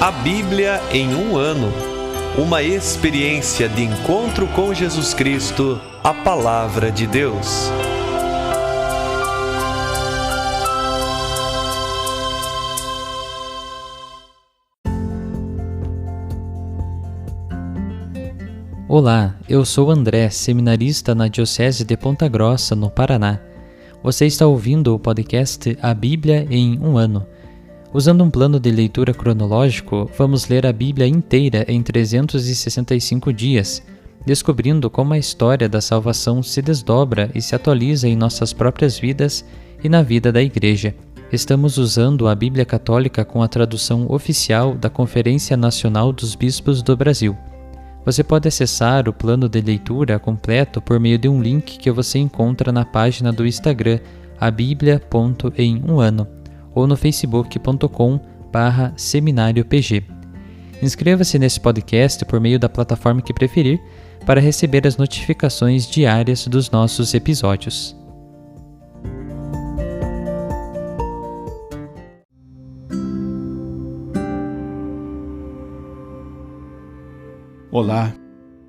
A Bíblia em um ano. Uma experiência de encontro com Jesus Cristo, a Palavra de Deus. Olá, eu sou André, seminarista na Diocese de Ponta Grossa, no Paraná. Você está ouvindo o podcast A Bíblia em um ano. Usando um plano de leitura cronológico, vamos ler a Bíblia inteira em 365 dias, descobrindo como a história da salvação se desdobra e se atualiza em nossas próprias vidas e na vida da Igreja. Estamos usando a Bíblia Católica com a tradução oficial da Conferência Nacional dos Bispos do Brasil. Você pode acessar o plano de leitura completo por meio de um link que você encontra na página do Instagram, abiblia.em1ano, ou no facebook.com/seminariopg. Inscreva-se nesse podcast por meio da plataforma que preferir para receber as notificações diárias dos nossos episódios. Olá,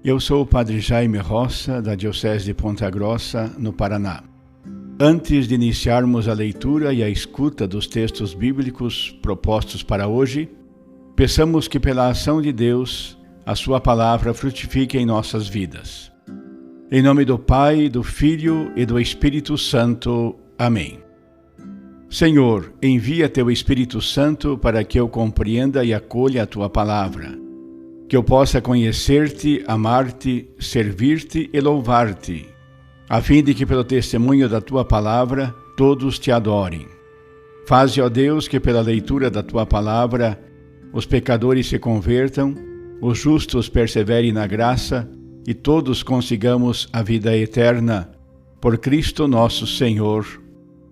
eu sou o Padre Jaime Roça, da Diocese de Ponta Grossa, no Paraná. Antes de iniciarmos a leitura e a escuta dos textos bíblicos propostos para hoje, peçamos que pela ação de Deus, a sua palavra frutifique em nossas vidas. Em nome do Pai, do Filho e do Espírito Santo. Amém. Senhor, envia teu Espírito Santo para que eu compreenda e acolha a tua palavra, que eu possa conhecer-te, amar-te, servir-te e louvar-te, a fim de que pelo testemunho da tua palavra todos te adorem. Faze, ó Deus, que pela leitura da tua palavra os pecadores se convertam, os justos perseverem na graça e todos consigamos a vida eterna. Por Cristo nosso Senhor.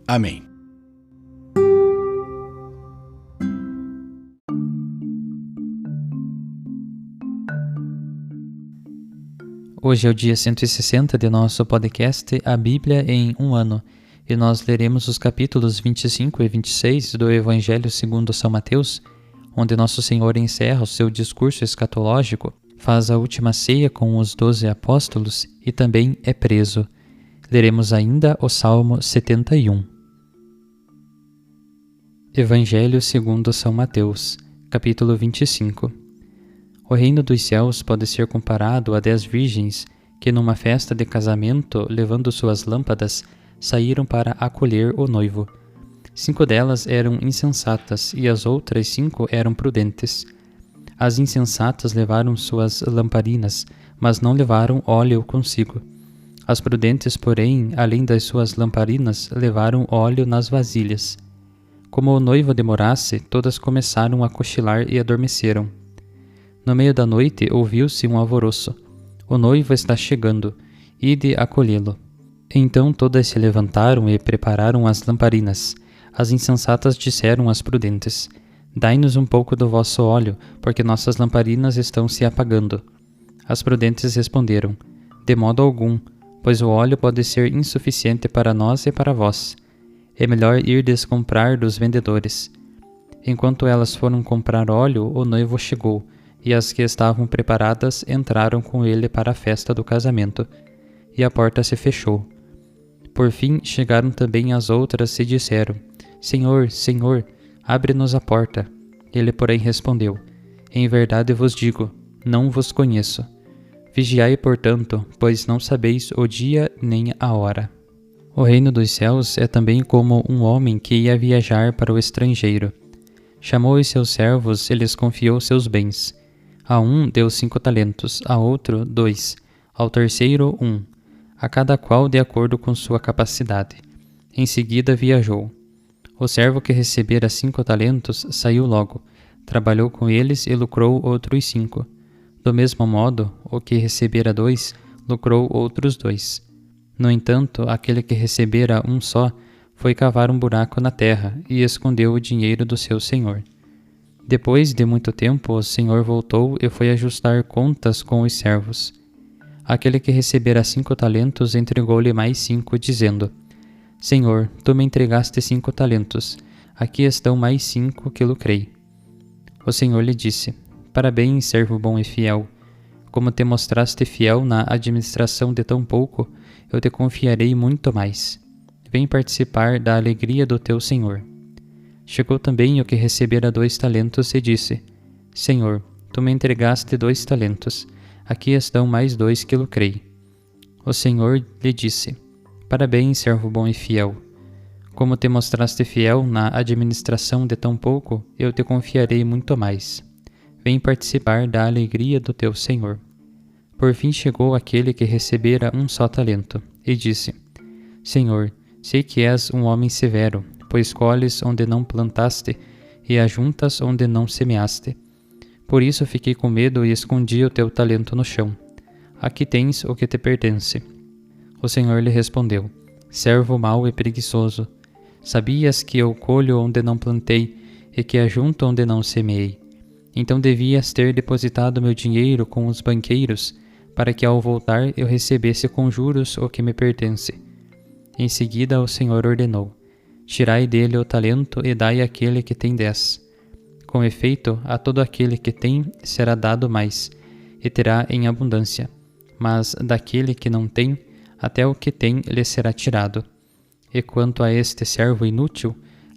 Amém. Hoje é o dia 160 de nosso podcast A Bíblia em um ano, e nós leremos os capítulos 25 e 26 do Evangelho segundo São Mateus, onde Nosso Senhor encerra o seu discurso escatológico, faz a última ceia com os 12 apóstolos e também é preso. Leremos ainda o Salmo 71. Evangelho segundo São Mateus, capítulo 25. O reino dos céus pode ser comparado a 10 virgens que, numa festa de casamento, levando suas lâmpadas, saíram para acolher o noivo. 5 delas eram insensatas e as outras 5 eram prudentes. As insensatas levaram suas lamparinas, mas não levaram óleo consigo. As prudentes, porém, além das suas lamparinas, levaram óleo nas vasilhas. Como o noivo demorasse, todas começaram a cochilar e adormeceram. No meio da noite ouviu-se um alvoroço. O noivo está chegando, ide acolhê-lo. Então todas se levantaram e prepararam as lamparinas. As insensatas disseram às prudentes: dai-nos um pouco do vosso óleo, porque nossas lamparinas estão se apagando. As prudentes responderam: de modo algum, pois o óleo pode ser insuficiente para nós e para vós. É melhor irdes comprar dos vendedores. Enquanto elas foram comprar óleo, o noivo chegou, e as que estavam preparadas entraram com ele para a festa do casamento, e a porta se fechou. Por fim chegaram também as outras e disseram: Senhor, Senhor, abre-nos a porta. Ele, porém, respondeu: em verdade vos digo, não vos conheço. Vigiai, portanto, pois não sabeis o dia nem a hora. O reino dos céus é também como um homem que ia viajar para o estrangeiro. Chamou os seus servos e lhes confiou seus bens. A um deu 5 talentos, a outro 2, ao terceiro 1, a cada qual de acordo com sua capacidade. Em seguida viajou. O servo que recebera 5 talentos saiu logo, trabalhou com eles e lucrou outros 5. Do mesmo modo, o que recebera 2, lucrou outros 2. No entanto, aquele que recebera um só, foi cavar um buraco na terra e escondeu o dinheiro do seu senhor. Depois de muito tempo, o senhor voltou e foi ajustar contas com os servos. Aquele que recebera 5 talentos entregou-lhe mais 5, dizendo: Senhor, tu me entregaste 5 talentos, aqui estão mais 5 que lucrei. O Senhor lhe disse: Parabéns, servo bom e fiel. Como te mostraste fiel na administração de tão pouco, eu te confiarei muito mais. Vem participar da alegria do teu Senhor. Chegou também o que recebera 2 talentos e disse: Senhor, tu me entregaste 2 talentos. Aqui estão mais 2 que lucrei. O Senhor lhe disse: Parabéns, servo bom e fiel. Como te mostraste fiel na administração de tão pouco, eu te confiarei muito mais. Vem participar da alegria do teu Senhor. Por fim chegou aquele que recebera 1 só talento, e disse: Senhor, sei que és um homem severo, pois colhes onde não plantaste, e ajuntas onde não semeaste. Por isso fiquei com medo e escondi o teu talento no chão. Aqui tens o que te pertence. O Senhor lhe respondeu: Servo mau e preguiçoso, sabias que eu colho onde não plantei, e que ajunto onde não semeei. Então devias ter depositado meu dinheiro com os banqueiros, para que ao voltar eu recebesse com juros o que me pertence. Em seguida o Senhor ordenou: Tirai dele o talento e dai àquele que tem 10. Com efeito, a todo aquele que tem será dado mais, e terá em abundância. Mas daquele que não tem, até o que tem lhe será tirado. E quanto a este servo inútil,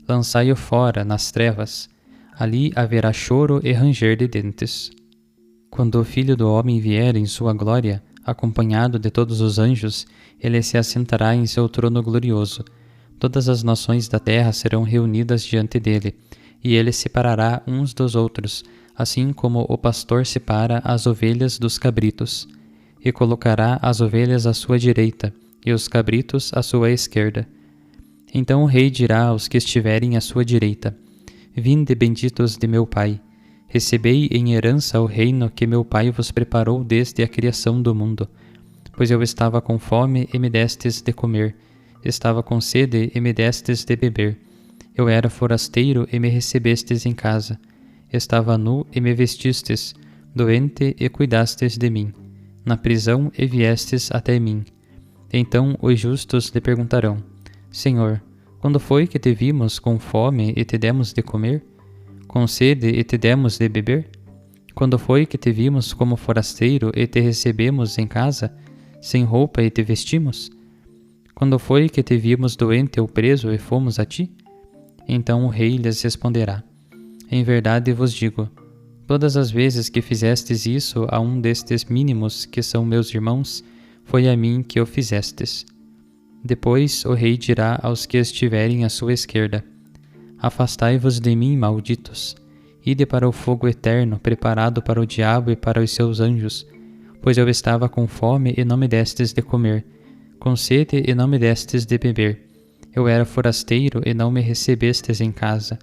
lançai-o fora nas trevas. Ali haverá choro e ranger de dentes. Quando o Filho do Homem vier em sua glória, acompanhado de todos os anjos, ele se assentará em seu trono glorioso. Todas as nações da terra serão reunidas diante dele, e ele separará uns dos outros, assim como o pastor separa as ovelhas dos cabritos, e colocará as ovelhas à sua direita, e os cabritos à sua esquerda. Então o rei dirá aos que estiverem à sua direita: Vinde, benditos de meu Pai, recebei em herança o reino que meu Pai vos preparou desde a criação do mundo. Pois eu estava com fome e me destes de comer, estava com sede e me destes de beber. Eu era forasteiro e me recebestes em casa, estava nu e me vestistes, doente e cuidastes de mim, na prisão e viestes até mim. Então os justos lhe perguntarão: Senhor, quando foi que te vimos com fome e te demos de comer? Com sede e te demos de beber? Quando foi que te vimos como forasteiro e te recebemos em casa, sem roupa e te vestimos? Quando foi que te vimos doente ou preso e fomos a ti? Então o rei lhes responderá: Em verdade vos digo, todas as vezes que fizestes isso a um destes mínimos que são meus irmãos, foi a mim que o fizestes. Depois o rei dirá aos que estiverem à sua esquerda: Afastai-vos de mim, malditos, ide para o fogo eterno, preparado para o diabo e para os seus anjos, pois eu estava com fome e não me destes de comer, com sede e não me destes de beber. Eu era forasteiro e não me recebestes em casa,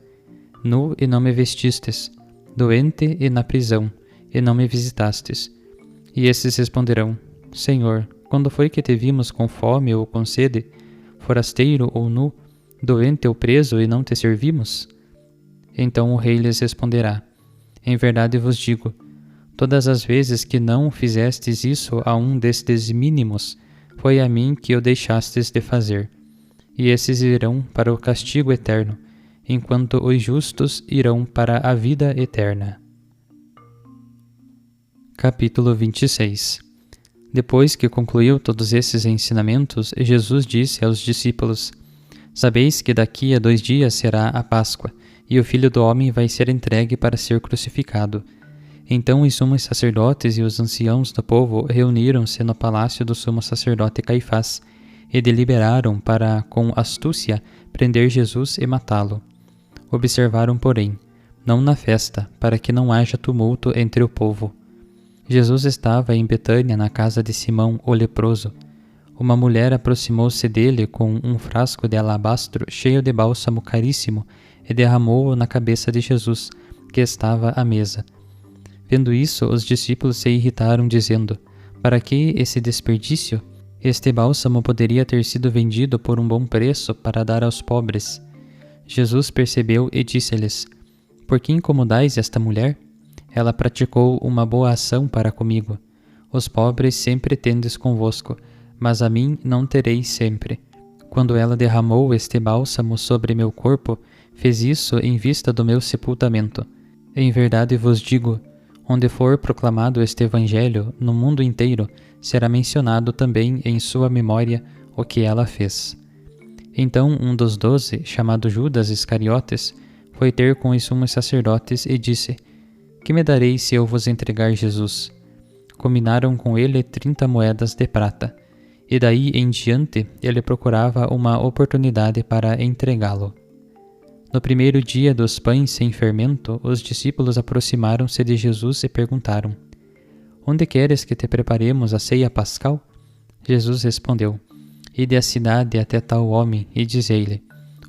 nu e não me vestistes, doente e na prisão, e não me visitastes. E esses responderão: Senhor, quando foi que te vimos com fome ou com sede, forasteiro ou nu, doente ou preso e não te servimos? Então o rei lhes responderá: Em verdade vos digo, todas as vezes que não fizestes isso a um destes mínimos, foi a mim que o deixastes de fazer. E esses irão para o castigo eterno, enquanto os justos irão para a vida eterna. Capítulo 26. Depois que concluiu todos esses ensinamentos, Jesus disse aos discípulos: Sabeis que daqui a 2 dias será a Páscoa, e o Filho do Homem vai ser entregue para ser crucificado. Então os sumos sacerdotes e os anciãos do povo reuniram-se no palácio do sumo sacerdote Caifás, e deliberaram para, com astúcia, prender Jesus e matá-lo. Observaram, porém, não na festa, para que não haja tumulto entre o povo. Jesus estava em Betânia, na casa de Simão, o leproso. Uma mulher aproximou-se dele com um frasco de alabastro cheio de bálsamo caríssimo e derramou-o na cabeça de Jesus, que estava à mesa. Vendo isso, os discípulos se irritaram, dizendo: Para que esse desperdício? Este bálsamo poderia ter sido vendido por um bom preço para dar aos pobres. Jesus percebeu e disse-lhes: Por que incomodais esta mulher? Ela praticou uma boa ação para comigo. Os pobres sempre tendes convosco, mas a mim não tereis sempre. Quando ela derramou este bálsamo sobre meu corpo, fez isso em vista do meu sepultamento. Em verdade vos digo, onde for proclamado este Evangelho no mundo inteiro, será mencionado também em sua memória o que ela fez. Então um dos 12, chamado Judas Iscariotes, foi ter com os sumos sacerdotes e disse: Que me dareis se eu vos entregar Jesus? Combinaram com ele 30 moedas de prata, e daí em diante ele procurava uma oportunidade para entregá-lo. No primeiro dia dos pães sem fermento, os discípulos aproximaram-se de Jesus e perguntaram: Onde queres que te preparemos a ceia pascal? Jesus respondeu: Ide à cidade até tal homem e dizei-lhe: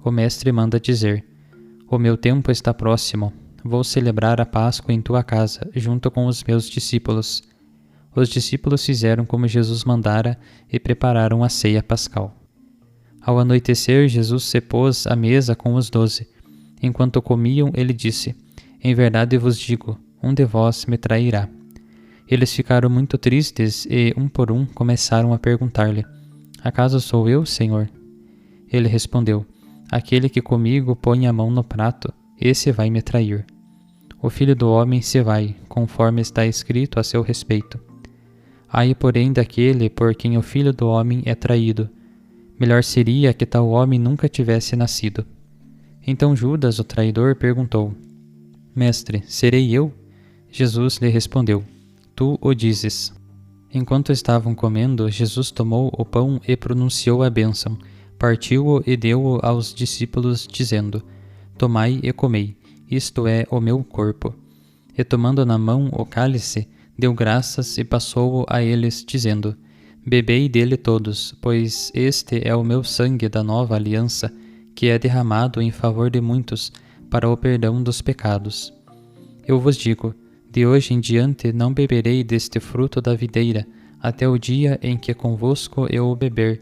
O mestre manda dizer: O meu tempo está próximo, vou celebrar a Páscoa em tua casa, junto com os meus discípulos. Os discípulos fizeram como Jesus mandara e prepararam a ceia pascal. Ao anoitecer, Jesus se pôs à mesa com os 12. Enquanto comiam, ele disse: Em verdade vos digo, um de vós me trairá. Eles ficaram muito tristes e, um por um, começaram a perguntar-lhe: Acaso sou eu, Senhor? Ele respondeu: Aquele que comigo põe a mão no prato, esse vai me trair. O Filho do Homem se vai, conforme está escrito a seu respeito. Ai, porém, daquele por quem o Filho do Homem é traído. Melhor seria que tal homem nunca tivesse nascido. Então Judas, o traidor, perguntou: Mestre, serei eu? Jesus lhe respondeu: Tu o dizes. Enquanto estavam comendo, Jesus tomou o pão e pronunciou a bênção, partiu-o e deu-o aos discípulos, dizendo: Tomai e comei, isto é o meu corpo. E tomando na mão o cálice, deu graças e passou-o a eles, dizendo: Bebei dele todos, pois este é o meu sangue da nova aliança, que é derramado em favor de muitos, para o perdão dos pecados. Eu vos digo, de hoje em diante não beberei deste fruto da videira, até o dia em que convosco eu o beber,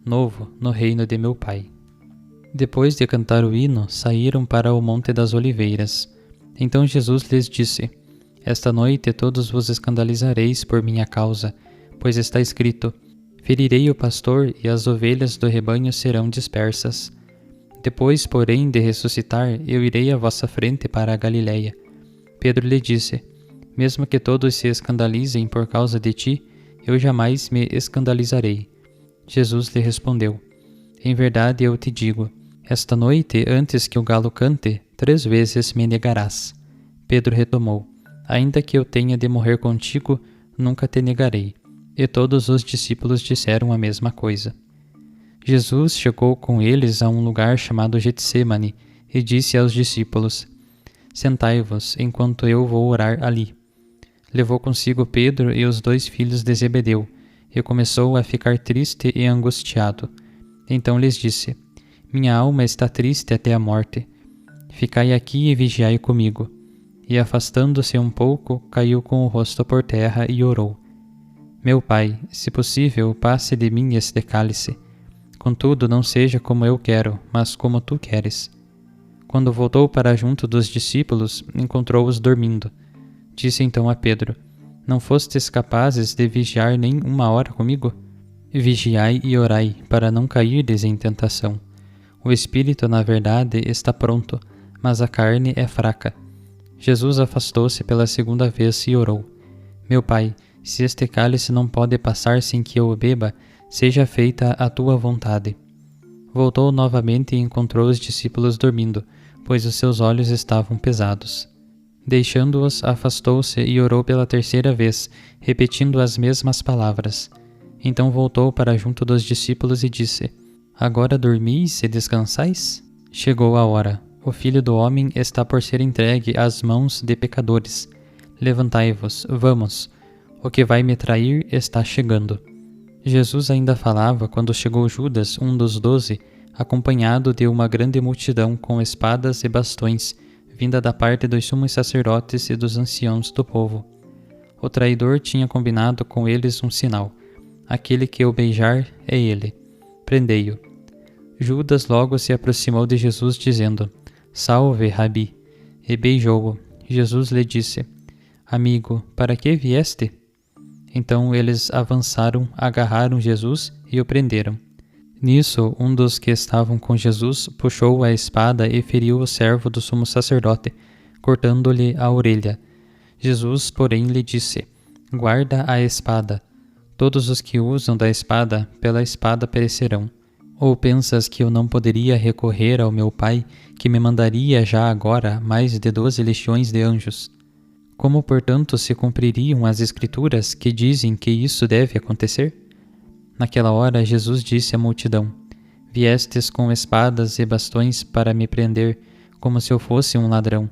novo no reino de meu Pai. Depois de cantar o hino, saíram para o Monte das Oliveiras. Então Jesus lhes disse: Esta noite todos vos escandalizareis por minha causa, pois está escrito: Ferirei o pastor e as ovelhas do rebanho serão dispersas. Depois, porém, de ressuscitar, eu irei à vossa frente para a Galiléia. Pedro lhe disse: Mesmo que todos se escandalizem por causa de ti, eu jamais me escandalizarei. Jesus lhe respondeu: Em verdade eu te digo, esta noite, antes que o galo cante, 3 vezes me negarás. Pedro retomou: Ainda que eu tenha de morrer contigo, nunca te negarei. E todos os discípulos disseram a mesma coisa. Jesus chegou com eles a um lugar chamado Getsêmani e disse aos discípulos: Sentai-vos, enquanto eu vou orar ali. Levou consigo Pedro e os 2 filhos de Zebedeu, e começou a ficar triste e angustiado. Então lhes disse: Minha alma está triste até a morte. Ficai aqui e vigiai comigo. E afastando-se um pouco, caiu com o rosto por terra e orou: Meu Pai, se possível, passe de mim este cálice. Contudo, não seja como eu quero, mas como tu queres. Quando voltou para junto dos discípulos, encontrou-os dormindo. Disse então a Pedro: Não fostes capazes de vigiar nem 1 hora comigo? Vigiai e orai, para não cairdes em tentação. O espírito, na verdade, está pronto, mas a carne é fraca. Jesus afastou-se pela 2ª vez e orou: Meu Pai, se este cálice não pode passar sem que eu o beba, seja feita a tua vontade. Voltou novamente e encontrou os discípulos dormindo, pois os seus olhos estavam pesados. Deixando-os, afastou-se e orou pela 3ª vez, repetindo as mesmas palavras. Então voltou para junto dos discípulos e disse: Agora dormis e descansais? Chegou a hora. O Filho do Homem está por ser entregue às mãos de pecadores. Levantai-vos, vamos. O que vai me trair está chegando. Jesus ainda falava quando chegou Judas, um dos 12, acompanhado de uma grande multidão com espadas e bastões, vinda da parte dos sumos sacerdotes e dos anciãos do povo. O traidor tinha combinado com eles um sinal: aquele que o beijar é ele. Prendei-o. Judas logo se aproximou de Jesus, dizendo: Salve, Rabi! E beijou-o. Jesus lhe disse: Amigo, para que vieste? Então eles avançaram, agarraram Jesus e o prenderam. Nisso, um dos que estavam com Jesus puxou a espada e feriu o servo do sumo sacerdote, cortando-lhe a orelha. Jesus, porém, lhe disse: Guarda a espada. Todos os que usam da espada, pela espada perecerão. Ou pensas que eu não poderia recorrer ao meu Pai, que me mandaria já agora mais de 12 legiões de anjos? Como, portanto, se cumpririam as Escrituras que dizem que isso deve acontecer? Naquela hora, Jesus disse à multidão: Viestes com espadas e bastões para me prender, como se eu fosse um ladrão.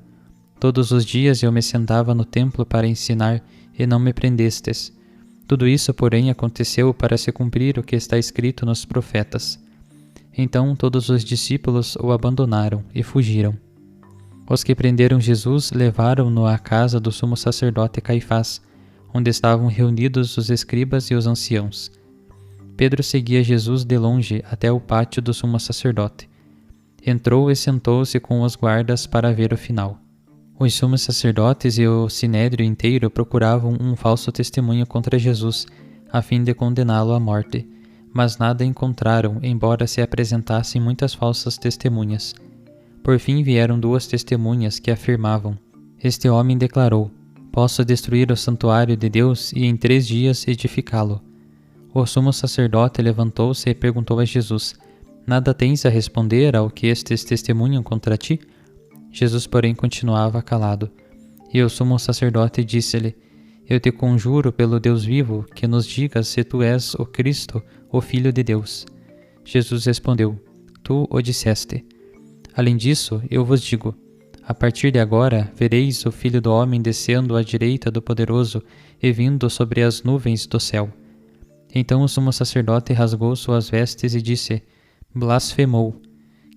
Todos os dias eu me sentava no templo para ensinar, e não me prendestes. Tudo isso, porém, aconteceu para se cumprir o que está escrito nos profetas. Então todos os discípulos o abandonaram e fugiram. Os que prenderam Jesus levaram-no à casa do sumo sacerdote Caifás, onde estavam reunidos os escribas e os anciãos. Pedro seguia Jesus de longe até o pátio do sumo sacerdote. Entrou e sentou-se com os guardas para ver o final. Os sumos sacerdotes e o sinédrio inteiro procuravam um falso testemunho contra Jesus, a fim de condená-lo à morte, mas nada encontraram, embora se apresentassem muitas falsas testemunhas. Por fim vieram 2 testemunhas que afirmavam: Este homem declarou: Posso destruir o santuário de Deus e em 3 dias edificá-lo. O sumo sacerdote levantou-se e perguntou a Jesus: Nada tens a responder ao que estes testemunham contra ti? Jesus, porém, continuava calado. E o sumo sacerdote disse-lhe: Eu te conjuro pelo Deus vivo, que nos digas se tu és o Cristo, o Filho de Deus. Jesus respondeu: Tu o disseste. Além disso, eu vos digo: a partir de agora vereis o Filho do Homem descendo à direita do Poderoso e vindo sobre as nuvens do céu. Então o sumo sacerdote rasgou suas vestes e disse: Blasfemou.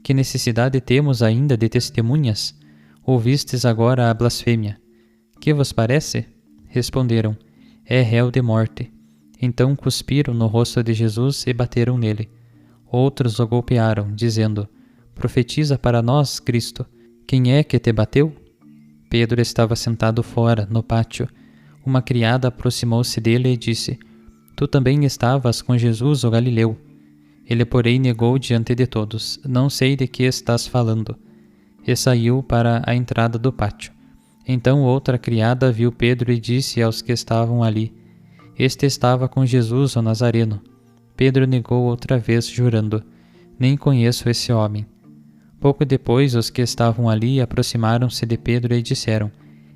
Que necessidade temos ainda de testemunhas? Ouvistes agora a blasfêmia. Que vos parece? Responderam: É réu de morte. Então cuspiram no rosto de Jesus e bateram nele. Outros o golpearam, dizendo: Profetiza para nós, Cristo. Quem é que te bateu? Pedro estava sentado fora, no pátio. Uma criada aproximou-se dele e disse: Tu também estavas com Jesus, o Galileu. Ele, porém, negou diante de todos: Não sei de que estás falando. E saiu para a entrada do pátio. Então outra criada viu Pedro e disse aos que estavam ali: Este estava com Jesus, o Nazareno. Pedro negou outra vez, jurando: Nem conheço esse homem. Pouco depois, os que estavam ali aproximaram-se de Pedro e disseram: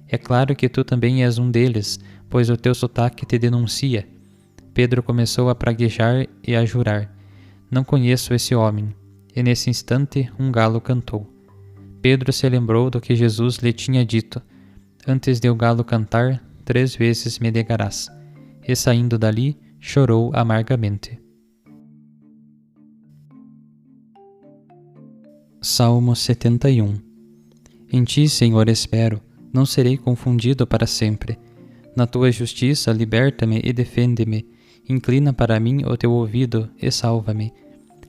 É claro que tu também és um deles, pois o teu sotaque te denuncia. Pedro começou a praguejar e a jurar: Não conheço esse homem. E nesse instante um galo cantou. Pedro se lembrou do que Jesus lhe tinha dito: Antes de o galo cantar, 3 vezes me negarás. E saindo dali, chorou amargamente. Salmo 71. Em ti, Senhor, espero, não serei confundido para sempre. Na tua justiça, liberta-me e defende-me. Inclina para mim o teu ouvido e salva-me.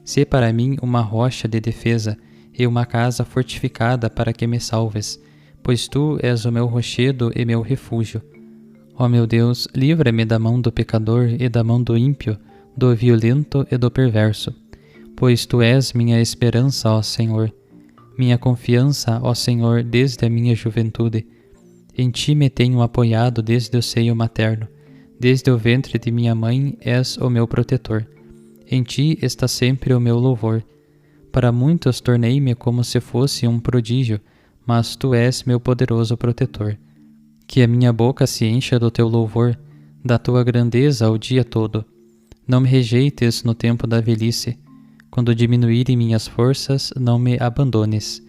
Sê para mim uma rocha de defesa e uma casa fortificada para que me salves, pois tu és o meu rochedo e meu refúgio. Ó meu Deus, livra-me da mão do pecador e da mão do ímpio, do violento e do perverso. Pois tu és minha esperança, ó Senhor, minha confiança, ó Senhor, desde a minha juventude. Em ti me tenho apoiado desde o seio materno. Desde o ventre de minha mãe és o meu protetor. Em ti está sempre o meu louvor. Para muitos tornei-me como se fosse um prodígio, mas tu és meu poderoso protetor. Que a minha boca se encha do teu louvor, da tua grandeza o dia todo. Não me rejeites no tempo da velhice. Quando diminuírem minhas forças, não me abandones.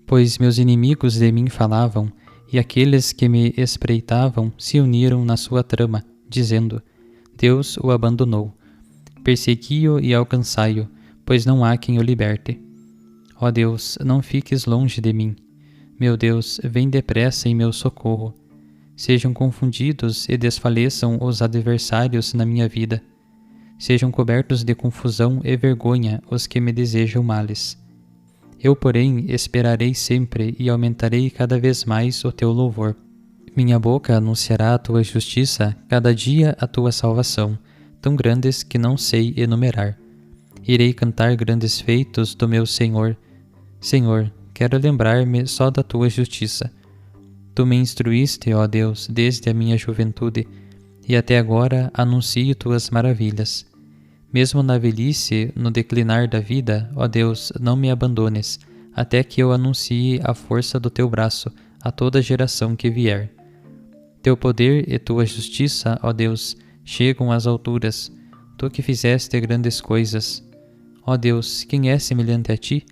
Pois meus inimigos de mim falavam, e aqueles que me espreitavam se uniram na sua trama, dizendo: Deus o abandonou. Persegui-o e alcançai-o, pois não há quem o liberte. Ó Deus, não fiques longe de mim. Meu Deus, vem depressa em meu socorro. Sejam confundidos e desfaleçam os adversários na minha vida. Sejam cobertos de confusão e vergonha os que me desejam males. Eu, porém, esperarei sempre e aumentarei cada vez mais o teu louvor. Minha boca anunciará a tua justiça, cada dia a tua salvação, tão grandes que não sei enumerar. Irei cantar grandes feitos do meu Senhor. Senhor, quero lembrar-me só da tua justiça. Tu me instruíste, ó Deus, desde a minha juventude, e até agora anuncio tuas maravilhas. Mesmo na velhice, no declinar da vida, ó Deus, não me abandones, até que eu anuncie a força do teu braço a toda geração que vier. Teu poder e tua justiça, ó Deus, chegam às alturas, tu que fizeste grandes coisas. Ó Deus, quem é semelhante a ti?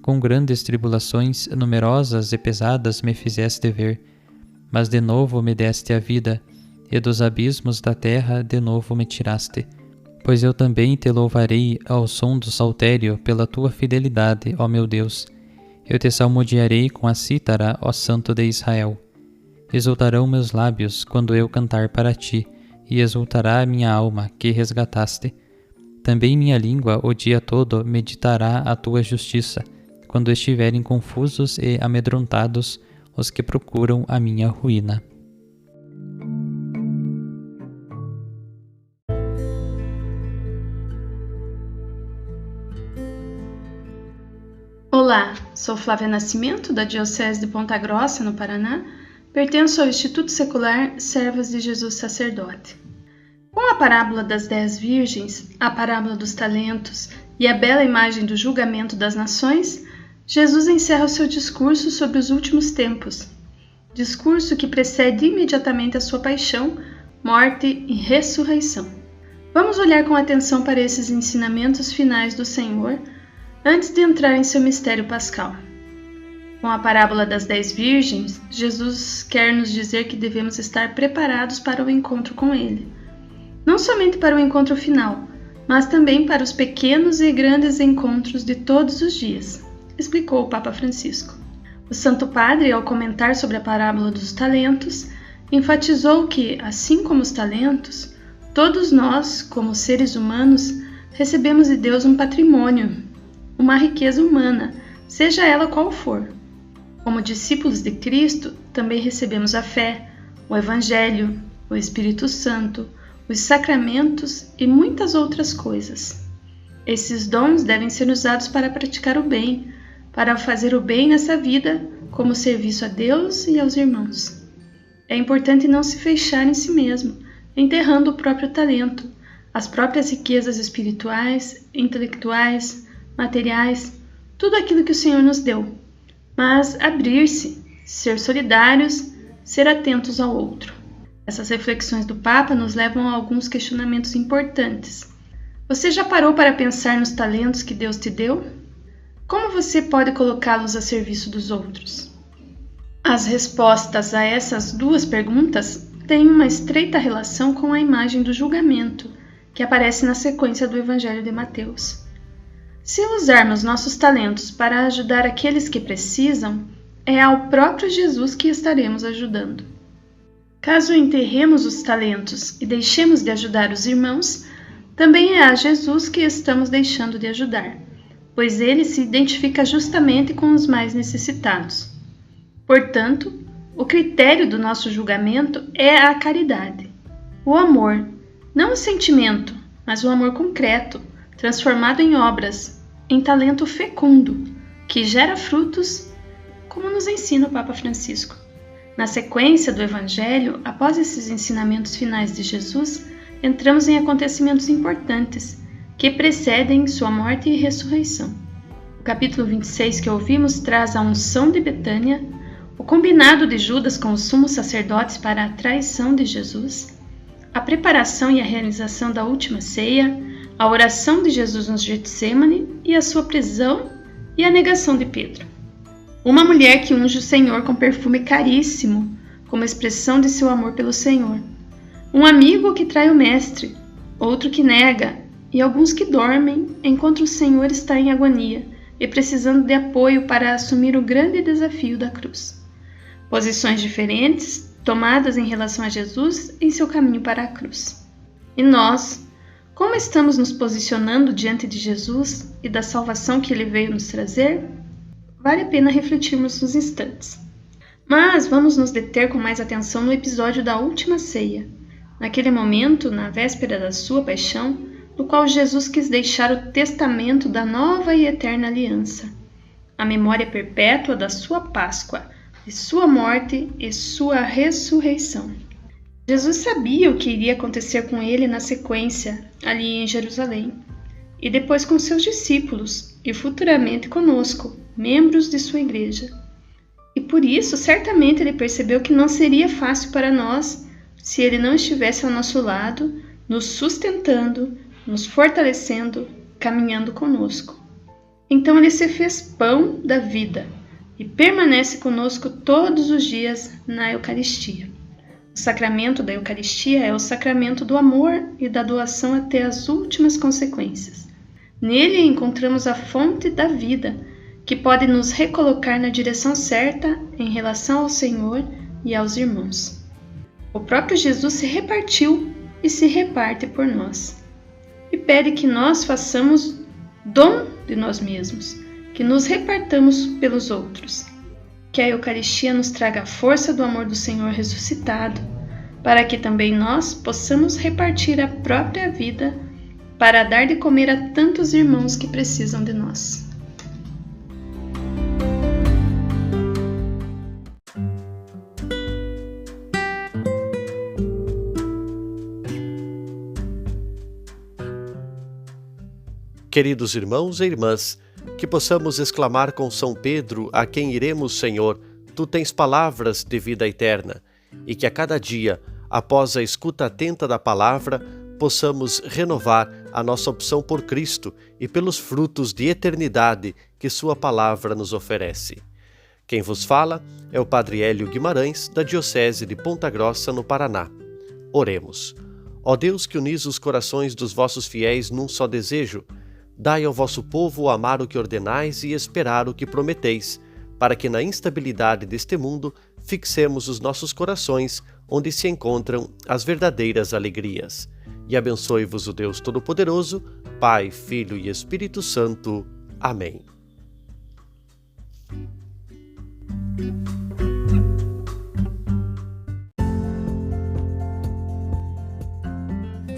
Com grandes tribulações, numerosas e pesadas me fizeste ver, mas de novo me deste a vida, e dos abismos da terra de novo me tiraste. Pois eu também te louvarei ao som do saltério pela tua fidelidade, ó meu Deus. Eu te salmodiarei com a cítara, ó Santo de Israel. Exultarão meus lábios quando eu cantar para ti, e exultará a minha alma, que resgataste. Também minha língua o dia todo meditará a tua justiça, quando estiverem confusos e amedrontados os que procuram a minha ruína. Olá, sou Flávia Nascimento, da Diocese de Ponta Grossa, no Paraná. Pertenço ao Instituto Secular Servas de Jesus Sacerdote. Com a parábola das 10 virgens, a parábola dos talentos e a bela imagem do julgamento das nações, Jesus encerra o seu discurso sobre os últimos tempos, discurso que precede imediatamente a sua paixão, morte e ressurreição. Vamos olhar com atenção para esses ensinamentos finais do Senhor antes de entrar em seu mistério pascal. Com a parábola das 10 virgens, Jesus quer nos dizer que devemos estar preparados para o encontro com Ele. Não somente para o encontro final, mas também para os pequenos e grandes encontros de todos os dias, explicou o Papa Francisco. O Santo Padre, ao comentar sobre a parábola dos talentos, enfatizou que, assim como os talentos, todos nós, como seres humanos, recebemos de Deus um patrimônio, uma riqueza humana, seja ela qual for. Como discípulos de Cristo, também recebemos a fé, o Evangelho, o Espírito Santo, os sacramentos e muitas outras coisas. Esses dons devem ser usados para praticar o bem, para fazer o bem nessa vida, como serviço a Deus e aos irmãos. É importante não se fechar em si mesmo, enterrando o próprio talento, as próprias riquezas espirituais, intelectuais, materiais, tudo aquilo que o Senhor nos deu, mas abrir-se, ser solidários, ser atentos ao outro. Essas reflexões do Papa nos levam a alguns questionamentos importantes. Você já parou para pensar nos talentos que Deus te deu? Como você pode colocá-los a serviço dos outros? As respostas a essas duas perguntas têm uma estreita relação com a imagem do julgamento, que aparece na sequência do Evangelho de Mateus. Se usarmos nossos talentos para ajudar aqueles que precisam, é ao próprio Jesus que estaremos ajudando. Caso enterremos os talentos e deixemos de ajudar os irmãos, também é a Jesus que estamos deixando de ajudar, pois ele se identifica justamente com os mais necessitados. Portanto, o critério do nosso julgamento é a caridade, o amor, não o sentimento, mas o amor concreto, transformado em obras, em talento fecundo, que gera frutos, como nos ensina o Papa Francisco. Na sequência do Evangelho, após esses ensinamentos finais de Jesus, entramos em acontecimentos importantes, que precedem sua morte e ressurreição. O capítulo 26 que ouvimos traz a unção de Betânia, o combinado de Judas com os sumos sacerdotes para a traição de Jesus, a preparação e a realização da última ceia, a oração de Jesus no Getsêmani e a sua prisão e a negação de Pedro. Uma mulher que unge o Senhor com perfume caríssimo, como expressão de seu amor pelo Senhor. Um amigo que trai o Mestre, outro que nega, e alguns que dormem enquanto o Senhor está em agonia e precisando de apoio para assumir o grande desafio da cruz. Posições diferentes, tomadas em relação a Jesus em seu caminho para a cruz. E nós, como estamos nos posicionando diante de Jesus e da salvação que ele veio nos trazer? Vale a pena refletirmos nos instantes. Mas vamos nos deter com mais atenção no episódio da última ceia, naquele momento, na véspera da sua paixão, no qual Jesus quis deixar o testamento da nova e eterna aliança, a memória perpétua da sua Páscoa, de sua morte e sua ressurreição. Jesus sabia o que iria acontecer com ele na sequência, ali em Jerusalém, e depois com seus discípulos, e futuramente conosco, membros de sua igreja. E por isso, certamente ele percebeu que não seria fácil para nós se ele não estivesse ao nosso lado, nos sustentando, nos fortalecendo, caminhando conosco. Então ele se fez pão da vida e permanece conosco todos os dias na Eucaristia. O sacramento da Eucaristia é o sacramento do amor e da doação até as últimas consequências. Nele encontramos a fonte da vida, que pode nos recolocar na direção certa em relação ao Senhor e aos irmãos. O próprio Jesus se repartiu e se reparte por nós, e pede que nós façamos dom de nós mesmos, que nos repartamos pelos outros, que a Eucaristia nos traga a força do amor do Senhor ressuscitado, para que também nós possamos repartir a própria vida para dar de comer a tantos irmãos que precisam de nós. Queridos irmãos e irmãs, que possamos exclamar com São Pedro, a quem iremos, Senhor, Tu tens palavras de vida eterna, e que a cada dia, após a escuta atenta da palavra, possamos renovar a nossa opção por Cristo e pelos frutos de eternidade que Sua palavra nos oferece. Quem vos fala é o Padre Hélio Guimarães, da Diocese de Ponta Grossa, no Paraná. Oremos. Ó Deus, que unis os corações dos vossos fiéis num só desejo, dai ao vosso povo amar o que ordenais e esperar o que prometeis, para que na instabilidade deste mundo fixemos os nossos corações onde se encontram as verdadeiras alegrias. E abençoe-vos o Deus Todo-Poderoso, Pai, Filho e Espírito Santo. Amém.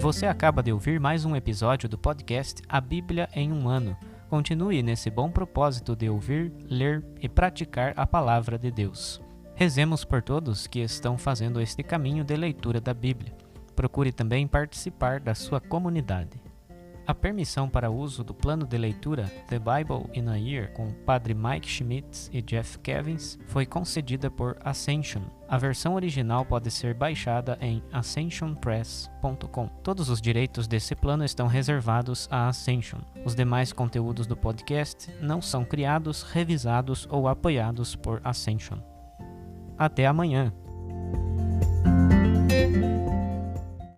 Você acaba de ouvir mais um episódio do podcast A Bíblia em um Ano. Continue nesse bom propósito de ouvir, ler e praticar a Palavra de Deus. Rezemos por todos que estão fazendo este caminho de leitura da Bíblia. Procure também participar da sua comunidade. A permissão para uso do plano de leitura The Bible in a Year com Padre Mike Schmitz e Jeff Kevins foi concedida por Ascension. A versão original pode ser baixada em ascensionpress.com. Todos os direitos desse plano estão reservados à Ascension. Os demais conteúdos do podcast não são criados, revisados ou apoiados por Ascension. Até amanhã!